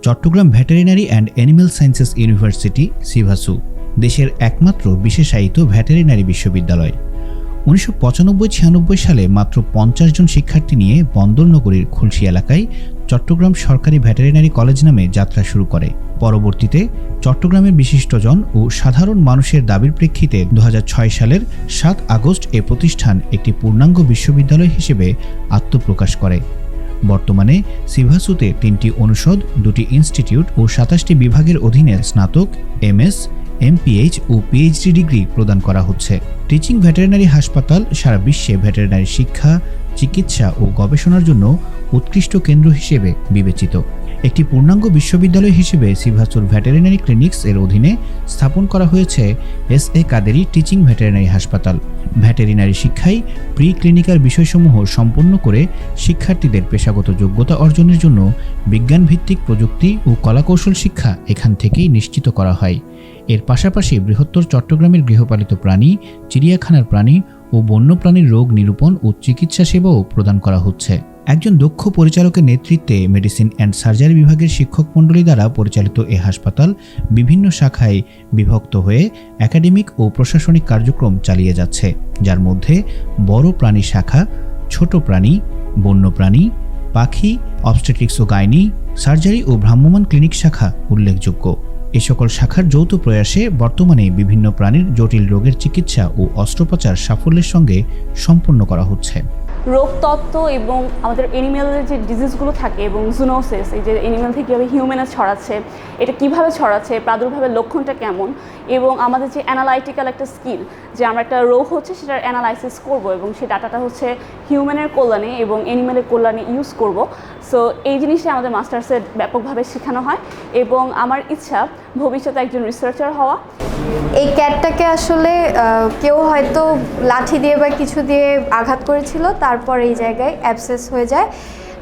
Chittagong veterinary and animal sciences university CVASU দেশের একমাত্র বিশেষায়িত ভেটেরিনারি বিশ্ববিদ্যালয়। 1995-96 সালে মাত্র 50 জন শিক্ষার্থী নিয়ে বন্দরনগরীর খুলশী এলাকায় চট্টগ্রাম সরকারি ভেটেরিনারি কলেজ নামে যাত্রা শুরু করে। পরবর্তীতে চট্টগ্রামের বিশিষ্টজন ও সাধারণ মানুষের দাবির প্রেক্ষিতে 2006 সালের 7 আগস্ট এ প্রতিষ্ঠান একটি পূর্ণাঙ্গ বিশ্ববিদ্যালয় হিসেবে আত্মপ্রকাশ করে। বর্তমানে সিভাসুতে 3টি অনুষদ, 2টি ইনস্টিটিউট ও 27টি বিভাগের অধীনে স্নাতক, এমএস, এমপিএইচ ও পিএইচডি ডিগ্রি প্রদান করা হচ্ছে। টিচিং ভেটেরিনারি হাসপাতাল সারা বিশ্বে ভেটেরিনারি শিক্ষা, চিকিৎসা ও গবেষণার জন্য উৎকৃষ্ট কেন্দ্র হিসেবে বিবেচিত। একটি পূর্ণাঙ্গ বিশ্ববিদ্যালয় হিসেবে সিভাসুর ভেটেরিনারি ক্লিনিক্স এর অধীনে স্থাপন করা হয়েছে এস.এ. কাদেরী টিচিং ভেটেরিনারি হাসপাতাল। ভেটেরিনারি শিক্ষায় প্রি ক্লিনিক্যাল বিষয়সমূহ সম্পন্ন করে শিক্ষার্থীদের পেশাগত যোগ্যতা অর্জনের জন্য বিজ্ঞানভিত্তিক প্রযুক্তি ও কলাকৌশল শিক্ষা এখান থেকেই নিশ্চিত করা হয়। এর পাশাপাশি বৃহত্তর চট্টগ্রামের গৃহপালিত প্রাণী, চিড়িয়াখানার প্রাণী ও বন্যপ্রাণীর রোগ নিরূপণ ও চিকিৎসা সেবাও প্রদান করা হচ্ছে। একজন দক্ষ পরিচালকের নেতৃত্বে মেডিসিন অ্যান্ড সার্জারি বিভাগের শিক্ষক মণ্ডলী দ্বারা পরিচালিত এ হাসপাতাল বিভিন্ন শাখায় বিভক্ত হয়ে একাডেমিক ও প্রশাসনিক কার্যক্রম চালিয়ে যাচ্ছে, যার মধ্যে বড় প্রাণী শাখা, ছোট প্রাণী, বন্যপ্রাণী, পাখি, অবস্টেট্রিক্স ও গাইনি, সার্জারি ও ভ্রাম্যমাণ ক্লিনিক শাখা উল্লেখযোগ্য। এ সকল শাখার যৌথ প্রয়াসে বর্তমানে বিভিন্ন প্রাণীর জটিল রোগের চিকিৎসা ও অস্ত্রোপচার সাফল্যের সঙ্গে সম্পন্ন করা হচ্ছে। রোগতত্ত্ব এবং আমাদের অ্যানিমেলের যে ডিজিজগুলো থাকে এবং জুনোসিস, এই যে অ্যানিমেল থেকে কীভাবে হিউম্যানে ছড়াচ্ছে, এটা কিভাবে ছড়াচ্ছে, প্রাদুর্ভাবের লক্ষণটা কেমন, এবং আমাদের যে অ্যানালাইটিক্যাল একটা স্কিল, যে আমরা একটা রোগ হচ্ছে সেটার অ্যানালাইসিস করব এবং সেই ডাটাটা হচ্ছে হিউম্যানের কল্যাণে এবং অ্যানিমেলের কল্যাণে ইউজ করব। সো এই জিনিসটা আমাদের মাস্টার্সে ব্যাপকভাবে শেখানো হয় এবং আমার ইচ্ছা ভবিষ্যতে একজন রিসার্চার হওয়া। এই ক্যাটটাকে আসলে কেউ হয়তো লাঠি দিয়ে বা কিছু দিয়ে আঘাত করেছিল, তারপর এই জায়গায় অ্যাবসেস হয়ে যায়।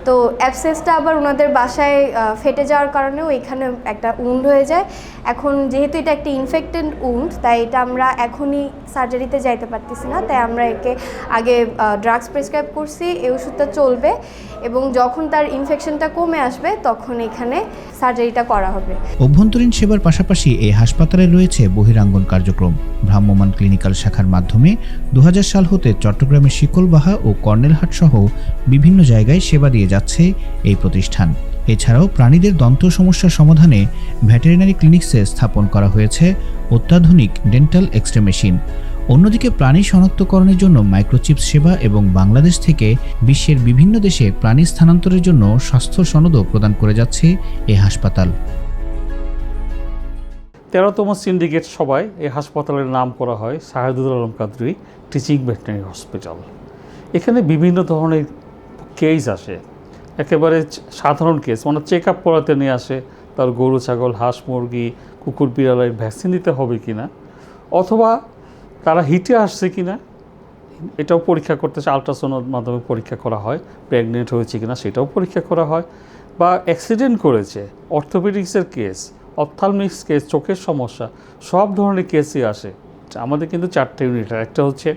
তো অ্যাবসেসটা আবার ওনাদের বাসায় ফেটে যাওয়ার কারণেও এখানে একটা উন্ড হয়ে যায়। এখন যেহেতু এটা একটা ইনফেক্টেড উন্ড, তাই এটা আমরা এখনই সার্জারিতে যাইতে পারতেছি না, তাই আমরা একে আগে ড্রাগস প্রেসক্রাইব করছি। এই ওষুধটা চলবে এবং যখন তার ইনফেকশনটা কমে আসবে তখন এখানে সার্জারিটা করা হবে। অভ্যন্তরীণ সেবার পাশাপাশি এই হাসপাতালে রয়েছে বহিরাঙ্গন কার্যক্রম। ভ্রাম্যমাণ ক্লিনিক্যাল শাখার মাধ্যমে 2000 সাল হতে চট্টগ্রামের শিকলবাহা ও কর্নেলহাট সহ বিভিন্ন জায়গায় সেবা দিয়ে যাচ্ছে এই প্রতিষ্ঠান। এছাড়াও প্রাণীদের দন্ত সমস্যার সমাধানে ভেটেরিনারি ক্লিনিক্সে স্থাপন করা হয়েছে অত্যাধুনিক ডেন্টাল এক্স-রে মেশিন। অন্যদিকে প্রাণী শনাক্তকরণের জন্য মাইক্রোচিপস সেবা এবং বাংলাদেশ থেকে বিশ্বের বিভিন্ন দেশে প্রাণী স্থানান্তরের জন্য স্বাস্থ্য সনদও প্রদান করে যাচ্ছে এই হাসপাতাল। 13তম সিন্ডিকেট সভায় এই হাসপাতালের নাম করা হয় Shahedul Alam Kadri teaching veterinary hospital. এখানে বিভিন্ন ধরনের কেস আসে, একেবারে সাধারণ কেস, মানে চেক আপ করাতে নিয়ে আসে, তার গরু, ছাগল, হাঁস, মুরগি, কুকুর, বিড়ালের ভ্যাকসিন দিতে হবে কিনা, অথবা তারা হিটে আসছে কিনা এটাও পরীক্ষা করতেছে, আলট্রাসাউন্ডের মাধ্যমে পরীক্ষা করা হয়, প্রেগনেন্ট হয়েছে কিনা সেটাও পরীক্ষা করা হয়, বা অ্যাক্সিডেন্ট করেছে, অর্থোপেডিক্সের কেস, অপথ্যালমিক্স কেস, চোখের সমস্যা, সব ধরনের কেসই আসে। আমাদের কিন্তু 4টে ইউনিট, একটা হচ্ছে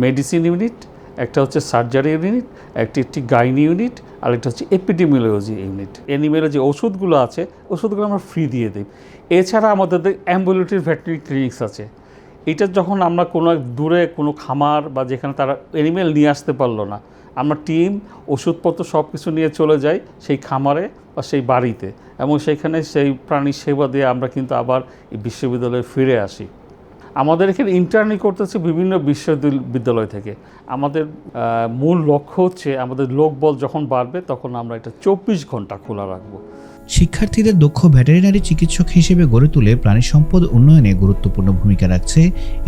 মেডিসিন ইউনিট, একটা হচ্ছে সার্জারি ইউনিট, একটি গাইনি ইউনিট, আর একটা হচ্ছে এপিডেমিওলজি ইউনিট। অ্যানিমেলের যে ওষুধগুলো আছে ওষুধগুলো আমরা ফ্রি দিয়ে দিই। এছাড়া আমাদের অ্যাম্বুলেটরি ভেটেরিনারি ক্লিনিক্স আছে। এটা যখন আমরা কোনো দূরে কোনো খামার বা যেখানে তারা অ্যানিমেল নিয়ে আসতে পারলো না, আমরা টিম ওষুধপত্র সব কিছু নিয়ে চলে যাই সেই খামারে বা সেই বাড়িতে, এবং সেইখানে সেই প্রাণী সেবা দিয়ে আমরা কিন্তু আবার এই বিশ্ববিদ্যালয়ে ফিরে আসি। আমাদের এখানে ইন্টার্নি করতেছে বিভিন্ন বিশ্ববিদ্যালয় থেকে। আমাদের মূল লক্ষ্য হচ্ছে আমাদের লোকবল যখন বাড়বে তখন আমরা এটা 24 ঘন্টা খোলা রাখবো। শিক্ষার্থীদের দক্ষ ভেটেরিনারি চিকিৎসক হিসেবে গড়ে তুলে প্রাণী সম্পদ উন্নয়নে গুরুত্বপূর্ণ ভূমিকা রাখছে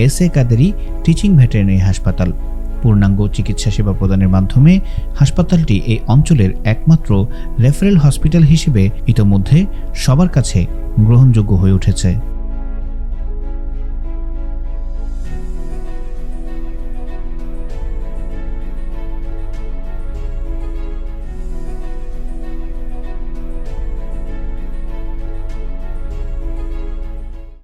এস.এ. কাদেরী টিচিং ভেটেরিনারি হাসপাতাল। পূর্ণাঙ্গ চিকিৎসা সেবা প্রদানের মাধ্যমে হাসপাতালটি এই অঞ্চলের একমাত্র রেফারেল হসপিটাল হিসেবে ইতোমধ্যে সবার কাছে গ্রহণযোগ্য হয়ে উঠেছে।